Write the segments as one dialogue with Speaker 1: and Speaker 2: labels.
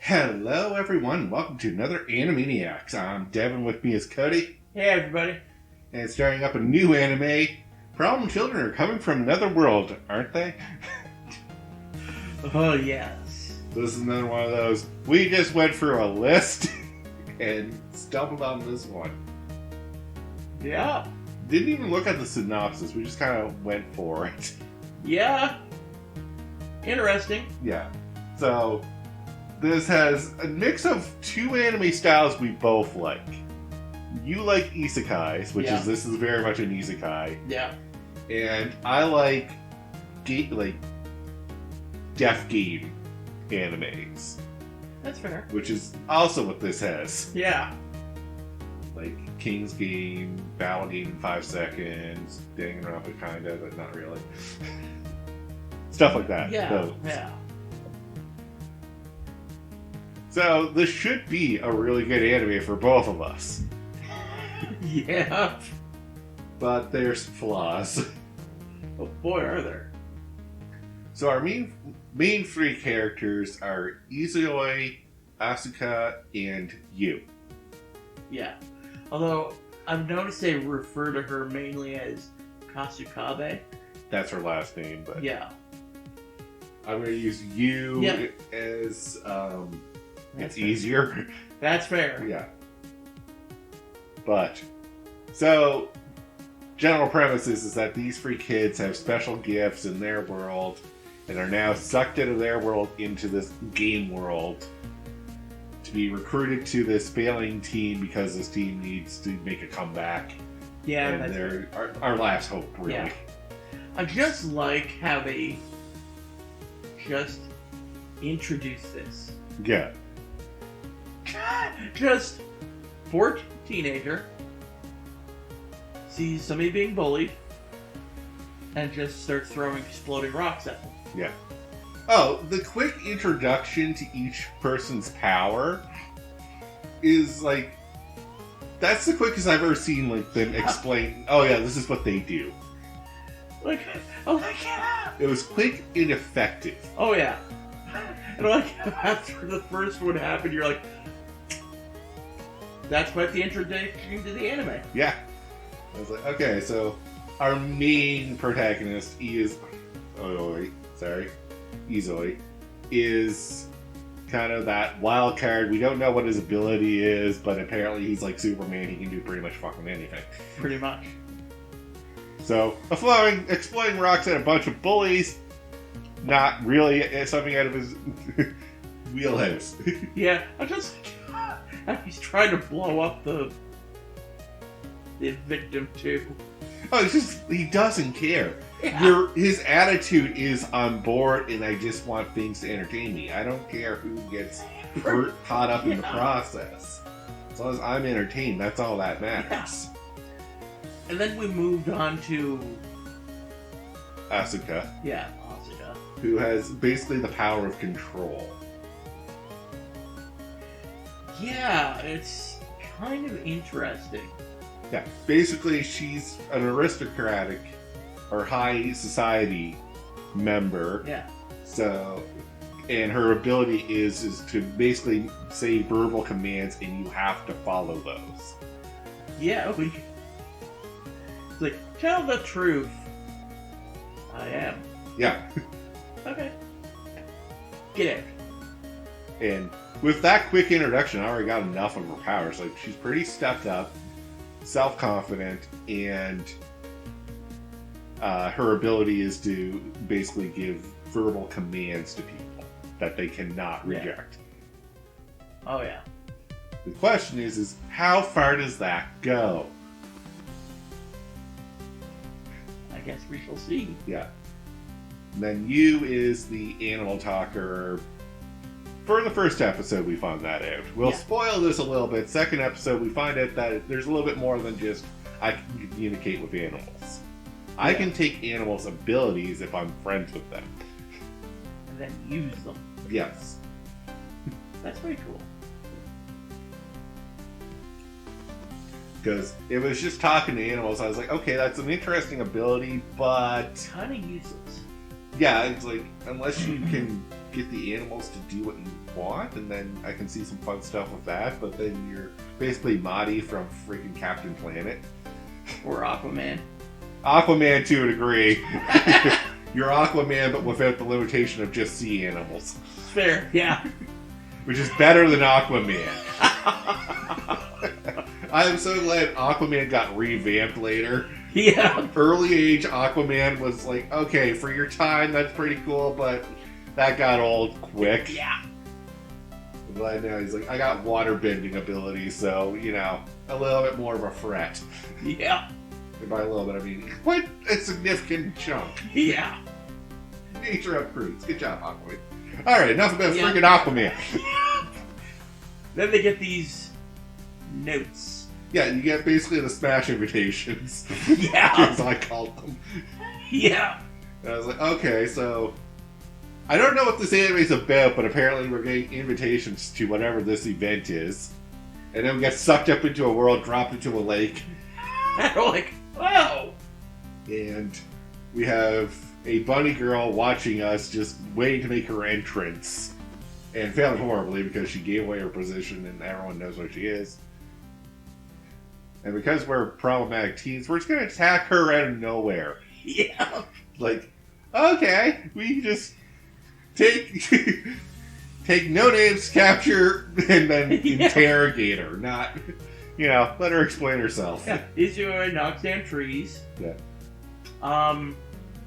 Speaker 1: Hello, everyone. Welcome to another Animeniacs. I'm Devin. With me is Cody.
Speaker 2: Hey, everybody.
Speaker 1: And starting up a new anime. Problem children are coming from another world, aren't they?
Speaker 2: Oh, yes.
Speaker 1: This is another one of those. We just went through a list and stumbled on this one.
Speaker 2: Yeah.
Speaker 1: Didn't even look at the synopsis. We just kind of went for it.
Speaker 2: Yeah. Interesting.
Speaker 1: Yeah. So, this has a mix of two anime styles we both like. You like isekais, which
Speaker 2: Yeah.
Speaker 1: this is very much an isekai.
Speaker 2: Yeah.
Speaker 1: And I like death game animes,
Speaker 2: That's fair.
Speaker 1: which is also what this has.
Speaker 2: Yeah.
Speaker 1: Like King's Game, Battle Game in 5 seconds, Danganronpa kinda, but not really. Stuff like that.
Speaker 2: Yeah.
Speaker 1: Those.
Speaker 2: Yeah.
Speaker 1: So this should be a really good anime for both of us.
Speaker 2: Yeah.
Speaker 1: But there's flaws.
Speaker 2: Oh, boy, are there.
Speaker 1: So our main three characters are Izoi, Asuka, and Yu.
Speaker 2: Yeah. Although, I've noticed they refer to her mainly as Kasukabe.
Speaker 1: That's her last name, but
Speaker 2: Yeah.
Speaker 1: I'm going to use Yu
Speaker 2: Yeah.
Speaker 1: as
Speaker 2: That's
Speaker 1: it's
Speaker 2: fair.
Speaker 1: easier.
Speaker 2: That's fair.
Speaker 1: Yeah. But so general premise is that these three kids have special gifts in their world and are now sucked out of their world into this game world to be recruited to this failing team because this team needs to make a comeback.
Speaker 2: Yeah,
Speaker 1: And
Speaker 2: that's
Speaker 1: they're our last hope, really.
Speaker 2: Yeah. I just like how they just introduce this.
Speaker 1: Yeah.
Speaker 2: Just poor teenager sees somebody being bullied and just starts throwing exploding rocks at them.
Speaker 1: Yeah. Oh, the quick introduction to each person's power is like that's the quickest I've ever seen like them explain. Oh yeah, this is what they do.
Speaker 2: Like, oh my god!
Speaker 1: It was quick and effective.
Speaker 2: Oh yeah. And like after the first one happened, you're like, that's quite the introduction to the anime.
Speaker 1: Yeah. I was like, okay, so our main protagonist is Izoi is kind of that wild card. We don't know what his ability is, but apparently he's like Superman. He can do pretty much fucking anything.
Speaker 2: Pretty much.
Speaker 1: So, exploding rocks at a bunch of bullies, not really something out of his wheelhouse.
Speaker 2: Yeah, I just he's trying to blow up the victim too.
Speaker 1: Oh, it's just he doesn't care.
Speaker 2: Yeah.
Speaker 1: His attitude is on board, and I just want things to entertain me. I don't care who gets hurt, caught up in the process. As long as I'm entertained, that's all that matters.
Speaker 2: And then we moved on to
Speaker 1: Asuka,
Speaker 2: Asuka.
Speaker 1: who has basically the power of control.
Speaker 2: Yeah, it's kind of interesting.
Speaker 1: Yeah, basically she's an aristocratic or high society member.
Speaker 2: Yeah.
Speaker 1: So, and her ability is to basically say verbal commands, and you have to follow those.
Speaker 2: Yeah, it's like, tell the truth. I am.
Speaker 1: Yeah,
Speaker 2: Okay. Get out.
Speaker 1: and with that quick introduction, I already got enough of her powers. Like, she's pretty stepped up, self-confident, and her ability is to basically give verbal commands to people that they cannot reject.
Speaker 2: Oh yeah.
Speaker 1: The question is how far does that go?
Speaker 2: I guess we shall see.
Speaker 1: Yeah. And then Yu is the animal talker. For the first episode, we found that out. We'll spoil this a little bit. Second episode, we find out that there's a little bit more than just I can communicate with animals. I can take animals' abilities if I'm friends with them.
Speaker 2: And then use them.
Speaker 1: Yes.
Speaker 2: That's very cool.
Speaker 1: Because it was just talking to animals. I was like, okay, that's an interesting ability, but
Speaker 2: Kind of useless.
Speaker 1: yeah, it's like unless you can get the animals to do what you want, and then I can see some fun stuff with that. But then you're basically Marty from freaking Captain Planet.
Speaker 2: Or Aquaman.
Speaker 1: Aquaman to a degree. You're Aquaman, but without the limitation of just sea animals.
Speaker 2: Fair, yeah.
Speaker 1: Which is better than Aquaman. I'm so glad Aquaman got revamped later.
Speaker 2: Yeah.
Speaker 1: Early age Aquaman was like, okay, for your time, that's pretty cool, but that got old quick.
Speaker 2: Yeah.
Speaker 1: I'm glad now he's like, I got water bending ability, so, you know, a little bit more of a threat.
Speaker 2: Yeah.
Speaker 1: And by a little bit, I mean, quite a significant chunk.
Speaker 2: Yeah.
Speaker 1: Nature upgrades. Good job, Aquaman. Alright, enough about freaking Aquaman.
Speaker 2: Then they get these notes.
Speaker 1: Yeah, you get basically the smash invitations.
Speaker 2: Yeah.
Speaker 1: As I called them.
Speaker 2: Yeah.
Speaker 1: And I was like, okay, so I don't know what this anime is about, but apparently we're getting invitations to whatever this event is. And then we get sucked up into a world, dropped into a lake.
Speaker 2: And we're like, wow.
Speaker 1: And we have a bunny girl watching us, just waiting to make her entrance. And failing horribly because she gave away her position and everyone knows where she is. And because we're problematic teens, we're just going to attack her out of nowhere.
Speaker 2: Yeah.
Speaker 1: Like, okay, we can just take no names, capture, and then interrogate her. Not, let her explain herself.
Speaker 2: Yeah. Izue knocks down trees.
Speaker 1: Yeah.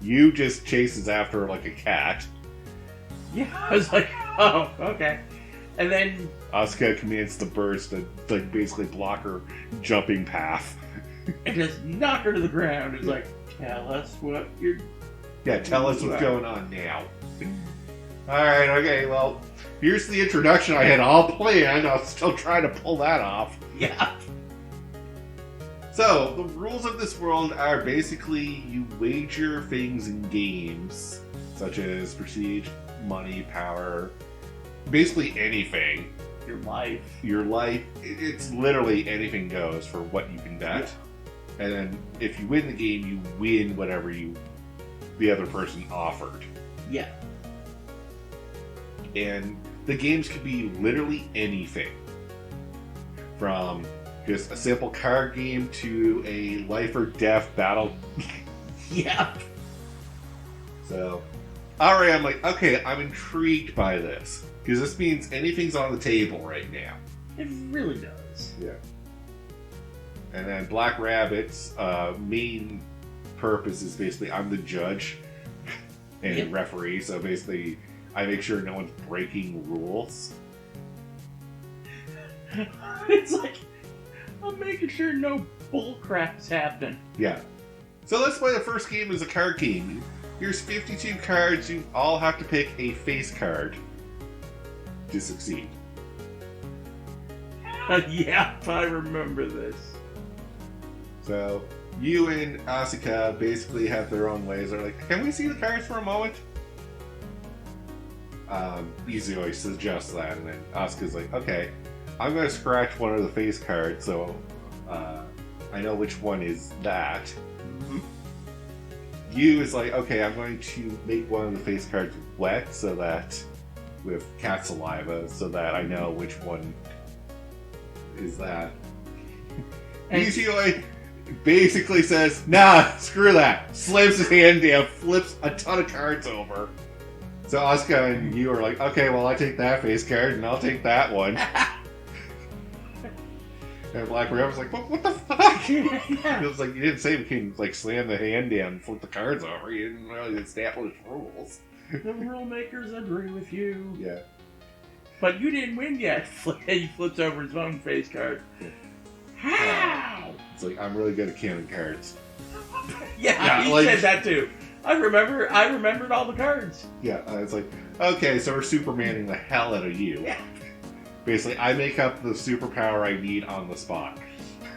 Speaker 1: You just chases after her like a cat.
Speaker 2: Yeah, I was like, oh, okay. And then
Speaker 1: Asuka commands the birds to basically block her jumping path.
Speaker 2: And just knock her to the ground. It's like, tell us what you're...
Speaker 1: Yeah, tell us what's going on now. Alright, okay, well, here's the introduction I had all planned. I was still trying to pull that off.
Speaker 2: Yeah.
Speaker 1: So, the rules of this world are basically you wager things in games, such as prestige, money, power, basically anything.
Speaker 2: Your life.
Speaker 1: Your life, it's literally anything goes for what you can bet. Yeah. And then if you win the game, you win whatever the other person offered.
Speaker 2: Yeah.
Speaker 1: And the games could be literally anything. From just a simple card game to a life or death battle.
Speaker 2: Yeah.
Speaker 1: So, alright, I'm like, okay, I'm intrigued by this. Because this means anything's on the table right now.
Speaker 2: It really does.
Speaker 1: Yeah. And then Black Rabbit's main purpose is basically I'm the judge and referee, so basically I make sure no one's breaking rules.
Speaker 2: It's like, I'm making sure no bull craps happen.
Speaker 1: Yeah. So let's play the first game as a card game. Here's 52 cards, you all have to pick a face card to succeed.
Speaker 2: Yeah, I remember this.
Speaker 1: So, you and Asuka basically have their own ways. They're like, can we see the cards for a moment? Izue suggests that, and then Asuka's like, okay, I'm going to scratch one of the face cards, so I know which one is that.
Speaker 2: Mm-hmm.
Speaker 1: You is like, okay, I'm going to make one of the face cards wet, so that, with cat saliva, so that I know which one is that. Izue basically says, nah, screw that. Slams his hand down, flips a ton of cards over. So Asuka and you are like, okay, well, I take that face card, and I'll take that one. And Black Rabbit's like, what the fuck? It was like, you didn't say we can, slam the hand down and flip the cards over. You didn't really establish rules.
Speaker 2: The rule makers agree with you.
Speaker 1: Yeah.
Speaker 2: But you didn't win yet. He flips over his own face card. How?
Speaker 1: It's like, I'm really good at counting cards.
Speaker 2: Yeah, he said that too. I remembered all the cards.
Speaker 1: Yeah, it's like, okay, so we're Supermaning the hell out of you.
Speaker 2: Yeah.
Speaker 1: Basically, I make up the superpower I need on the spot.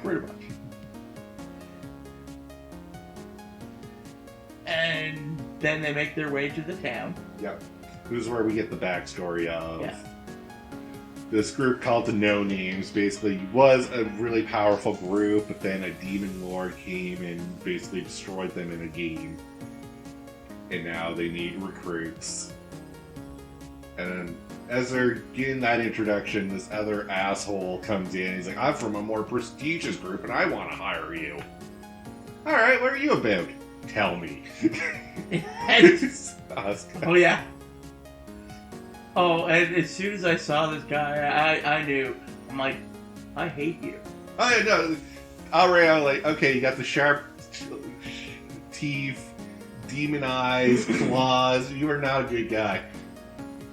Speaker 2: Pretty much. And then they make their way to the town.
Speaker 1: Yep. This is where we get the backstory of this group called the No Names. Basically, was a really powerful group, but then a demon lord came and basically destroyed them in a game. And now they need recruits. And then as they're getting that introduction, this other asshole comes in. He's like, I'm from a more prestigious group and I want to hire you. Alright, what are you about? Tell me.
Speaker 2: Oh, yeah. Oh, and as soon as I saw this guy, I knew. I'm like, I hate you.
Speaker 1: Oh, yeah, no. Already, I'm like, okay, you got the sharp teeth, demon eyes, claws. You are not a good guy.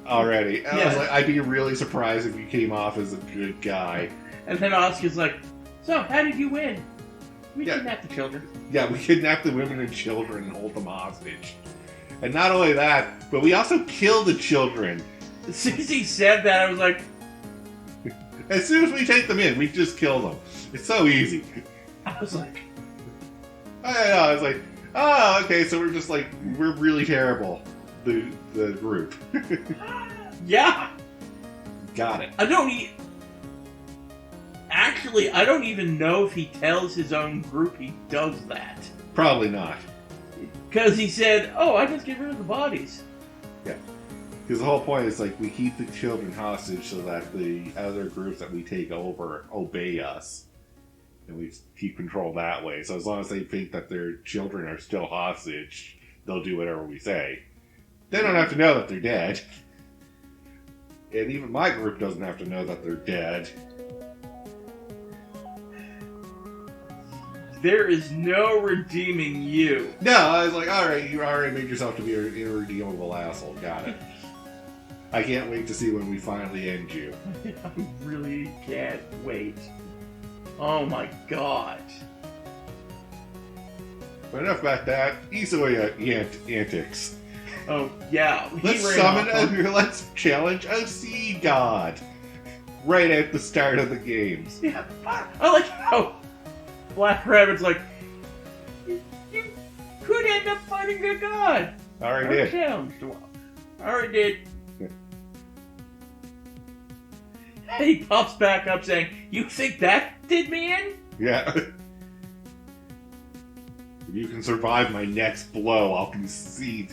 Speaker 1: Already. And I was like, I'd be really surprised if you came off as a good guy.
Speaker 2: And then Oscar's like, so, how did you win? We kidnapped the children.
Speaker 1: Yeah, we kidnapped the women and children and hold them hostage. And not only that, but we also killed the children.
Speaker 2: As soon as he said that, I was like...
Speaker 1: As soon as we take them in, we just kill them. It's so easy.
Speaker 2: I was like...
Speaker 1: I was like, oh, okay, so we're just like, we're really terrible. The group.
Speaker 2: Yeah!
Speaker 1: Got it.
Speaker 2: Actually, I don't even know if he tells his own group he does that.
Speaker 1: Probably not.
Speaker 2: Because he said, oh, I just get rid of the bodies.
Speaker 1: Yeah. Because the whole point is, like, we keep the children hostage so that the other groups that we take over obey us. And we keep control that way. So as long as they think that their children are still hostage, they'll do whatever we say. They don't have to know that they're dead. And even my group doesn't have to know that they're dead.
Speaker 2: There is no redeeming you.
Speaker 1: No, I was like, alright, you already made yourself to be an irredeemable asshole. Got it. I can't wait to see when we finally end you.
Speaker 2: I really can't wait. Oh my god.
Speaker 1: But enough about that. Isoya antics.
Speaker 2: Oh, yeah.
Speaker 1: Let's challenge a sea god. Right at the start of the games.
Speaker 2: Yeah, I like how Black Rabbit's like, you could end up fighting a god.
Speaker 1: Already did.
Speaker 2: Challenged. Already did. And he pops back up saying, you think that did me in?
Speaker 1: Yeah. If you can survive my next blow, I'll concede.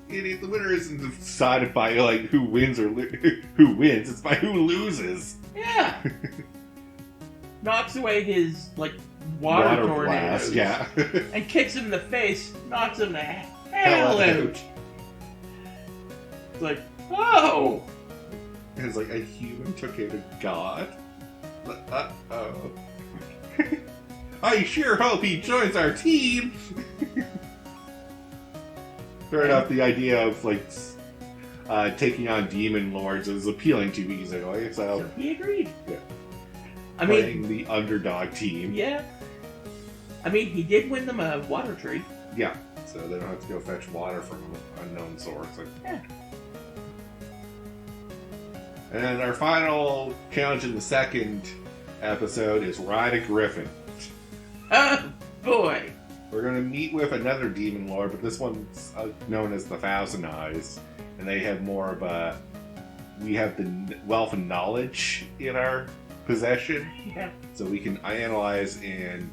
Speaker 1: Idiot, the winner isn't decided by, like, who wins or who wins. It's by who loses.
Speaker 2: Yeah. Knocks away his, like, water tornadoes.
Speaker 1: Blast, yeah.
Speaker 2: And kicks him in the face, knocks him the hell out. It's like, oh!
Speaker 1: And it's like, a human took out a god? Uh-oh. I sure hope he joins our team! Fair enough, the idea of, like, taking on demon lords is appealing to me easily, so
Speaker 2: he agreed.
Speaker 1: Yeah.
Speaker 2: Playing
Speaker 1: the underdog team.
Speaker 2: Yeah. I mean, he did win them a water tree.
Speaker 1: Yeah, so they don't have to go fetch water from an unknown source.
Speaker 2: Yeah.
Speaker 1: And our final challenge in the second episode is Ride a Griffin.
Speaker 2: Oh, boy.
Speaker 1: We're going to meet with another demon lord, but this one's known as the Thousand Eyes. And they have more of a... We have the wealth of knowledge in our possession.
Speaker 2: Yeah.
Speaker 1: So we can analyze and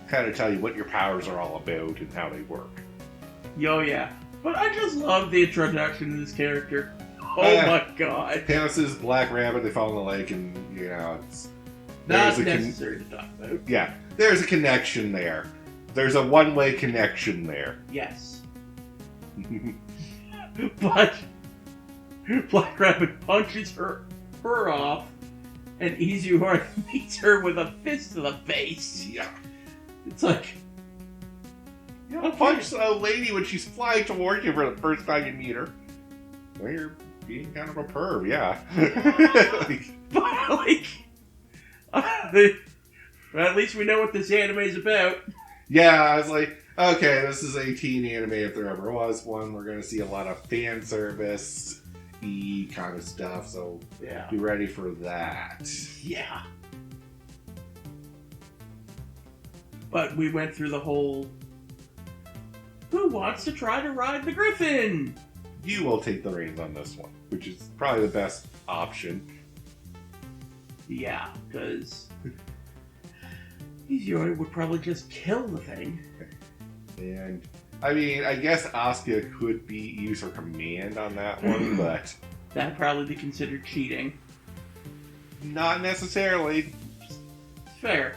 Speaker 1: kind of tell you what your powers are all about and how they work.
Speaker 2: Yo, yeah. But I just love the introduction to this character. Oh my god.
Speaker 1: Panis's Black Rabbit, they fall in the lake, and, you know, it's...
Speaker 2: Not necessary to talk about.
Speaker 1: Yeah, there's a connection there. There's a one-way connection there.
Speaker 2: Yes. But Black Rabbit punches her off, and Izuhara meets her with a fist to the face.
Speaker 1: Yeah.
Speaker 2: It's like...
Speaker 1: You don't punch a lady when she's flying towards you for the first time you meet her. Well, you're being kind of a perv, yeah.
Speaker 2: At least we know what this anime is about.
Speaker 1: Yeah, I was like, okay, this is a teen anime if there ever was one. We're going to see a lot of fan service-y kind of stuff, so
Speaker 2: yeah,
Speaker 1: be ready for that.
Speaker 2: Yeah. But we went through the whole... Who wants to try to ride the Griffin?
Speaker 1: You will take the reins on this one, which is probably the best option.
Speaker 2: Yeah, because Izuyori would probably just kill the thing.
Speaker 1: And, I mean, I guess Asuka could use her command on that one, but...
Speaker 2: That'd probably be considered cheating.
Speaker 1: Not necessarily,
Speaker 2: It's fair.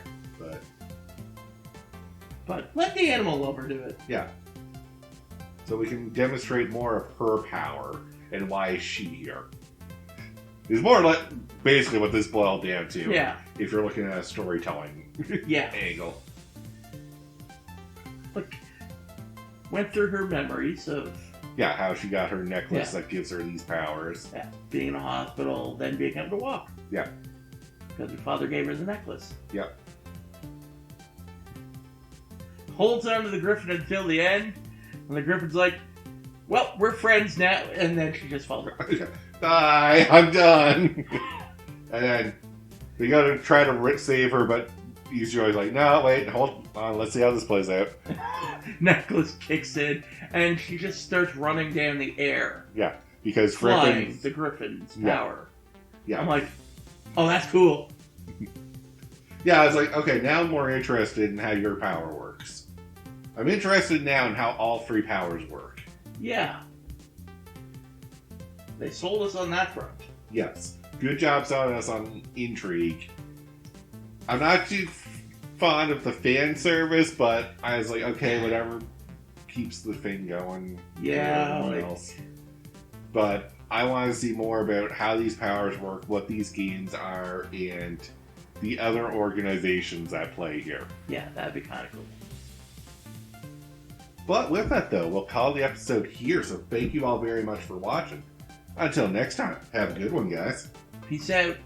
Speaker 2: But let the animal lover do it.
Speaker 1: Yeah. So we can demonstrate more of her power and why is she here. It's more like basically what this boiled down to.
Speaker 2: Yeah.
Speaker 1: If you're looking at a storytelling
Speaker 2: Yeah.
Speaker 1: angle.
Speaker 2: Look, went through her memories of
Speaker 1: Yeah, how she got her necklace that gives her these powers.
Speaker 2: being in a hospital, then being able to walk.
Speaker 1: Yeah.
Speaker 2: Because her father gave her the necklace.
Speaker 1: Yep.
Speaker 2: Holds on to the griffin until the end. And the griffin's like, well, we're friends now. And then she just falls apart.
Speaker 1: Bye, I'm done. And then they gotta try to save her, but he's always like, no, wait, hold on, let's see how this plays out.
Speaker 2: Necklace kicks in, and she just starts running down the air.
Speaker 1: Yeah, because
Speaker 2: flying the griffin's power.
Speaker 1: Yeah.
Speaker 2: I'm like, oh, that's cool.
Speaker 1: Yeah, I was like, okay, now I'm more interested in how your power works. I'm interested now in how all three powers work.
Speaker 2: Yeah. They sold us on that front.
Speaker 1: Yes. Good job selling us on intrigue. I'm not too fond of the fan service, but I was like, okay, whatever keeps the thing going.
Speaker 2: Yeah.
Speaker 1: Else. But I want to see more about how these powers work, what these games are, and the other organizations that play here.
Speaker 2: Yeah, that'd be kind of cool.
Speaker 1: But with that, though, we'll call the episode here, so thank you all very much for watching. Until next time, have a good one, guys.
Speaker 2: Peace out.